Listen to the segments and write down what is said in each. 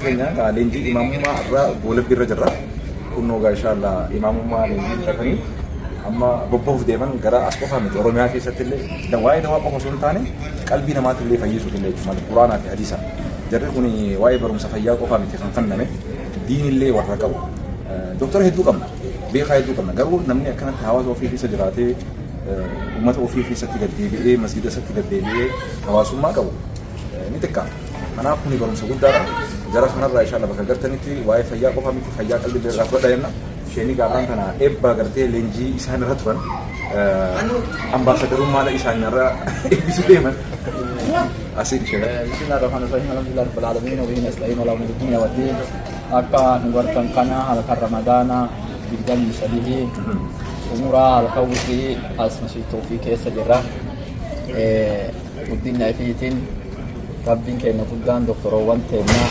keenya leenjii imaamummaa irraa goolabbii irra jirra. Kunnoo gaa inshallah imaamummaa leenjii dhaqanii amma bobba'uuf deeman gara as qofaa miti Oromiyaa keessatti illee waa'ee dawaa qofa osoo hin taane qalbii namaatti illee fayyisuuf illee jechuudha. Quraanaa fi hadiisa. Jarri kun waa'ee barumsa fayyaa qofaa miti kan fanname diin illee warra qabu. Doktora hedduu qabna. Beekaa hedduu qabna. Garuu namni akkanatti hawaasa ofii keessa jiraatee uummata ofii keessatti gaddeebi'ee masgida isaatti gaddeebi'ee hawaasummaa qabu ni xiqqaa. Kanaaf kuni barumsa guddaadha. Jara kanarraa inshallah bakka gartanitti waa'ee fayyaa qofa miti fayyaa qalbii irraa fudhadha jenna. Isheenii gaafaan kana eebba gartee leenjii isaan irra turan ambaasadarummaa isaan irra eebbisu deeman. Asii ishee. Bismillahirrahmanirrahim. Alhamdulillah rabbil alamin wa bihi nasta'in ala umuri dunya wad din. Akka nugartan kana halkan Ramadana bidal sadihi umura al-qawsi asmasi tawfiq keessa jirra. Guddina fiitiin rabbiin keenya guddaan doktoroowwan teenya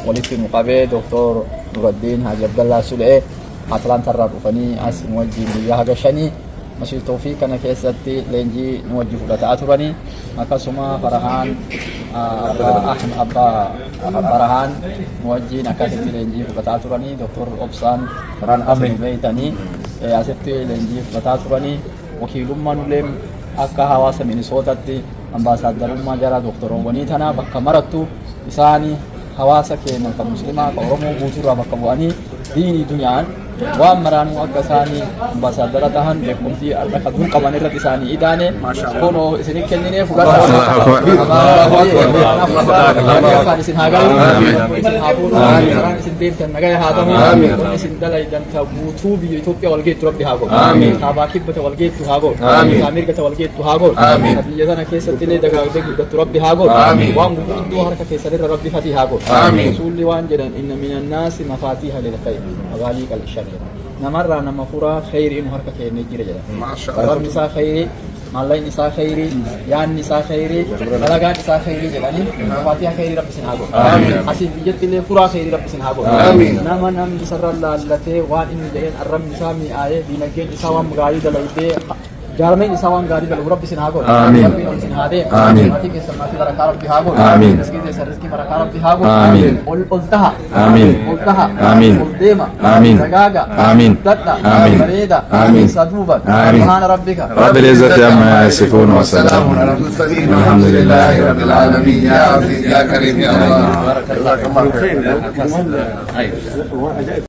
walitti nu qabee Doktor Nuraddiin Haji Abdallah Sulee Atlanta irraa dhufanii as nu wajjin guyyaa haga shanii masjid tawfiq kana keessatti leenjii nu wajjin fudhataa turanii akkasuma Farahaan Farahaan nu wajjin akkasitti leenjii fudhataa turanii Doktor Obsaan Faraan Amri beeytanii asitti leenjii fudhataa turanii wakiilummaan illee akka hawaasa Minisootaatti ambaasadarummaa jara doktoroowwanii tana bakka marattu isaanii hawaasa keenya kan muslimaa kan Oromoo guutuurraa bakka bu'anii diinii dunyaan waan maraanuu akka isaanii ambaasadara tahan beekumtii akka qabuun qaban irratti isaanii idaane kunoo isin kennine fudhatan isin haa galu isin haa fuudhu isin deemtan nagaya haa ta'u isin dalaydan ta guutuu biyya Itoophiyaa wal geettu rabbi haa godhu kaabaa kibbata wal geettu haa godhu mirgata wal geettu haa godhu biyya sana keessatti illee dagaagdee guddattu rabbi haa godhu waan guddoo harka keessanirra rabbi fatii haa godhu rasuulli waan jedhan inna minan naasi mafaatiiha lil khayr magaalii qal'ishan namarraa nama furaa khayrii nu harka keenya jira jedha. Rabbi isaa khayrii, mallayni isaa khayrii, yaanni isaa khayrii, dalagaan isaa khayrii jedhanii mafaatiha khayrii rabbi sin haa godhu. Asiin biyyatti illee furaa khayrii rabbi sin haa godhu. Nama namni isarra laallatee waan inni jedheen arrabni isaa mi'aayee diinagdeen isaa waan gaarii dalagdee جارمين إنسان قاعد يقول ربي سنهاجر ربي سنهاده ماتي كسماتي بركة ربي هاجر رزقي رزقي بركة ربي هاجر قلتها قلتها قلديما رجاجا تطلع بريدة صدوبا سبحان ربك رب العزة عما يصفون وسلام على المرسلين والحمد لله رب العالمين يا عزيز يا كريم يا الله بارك الله فيك.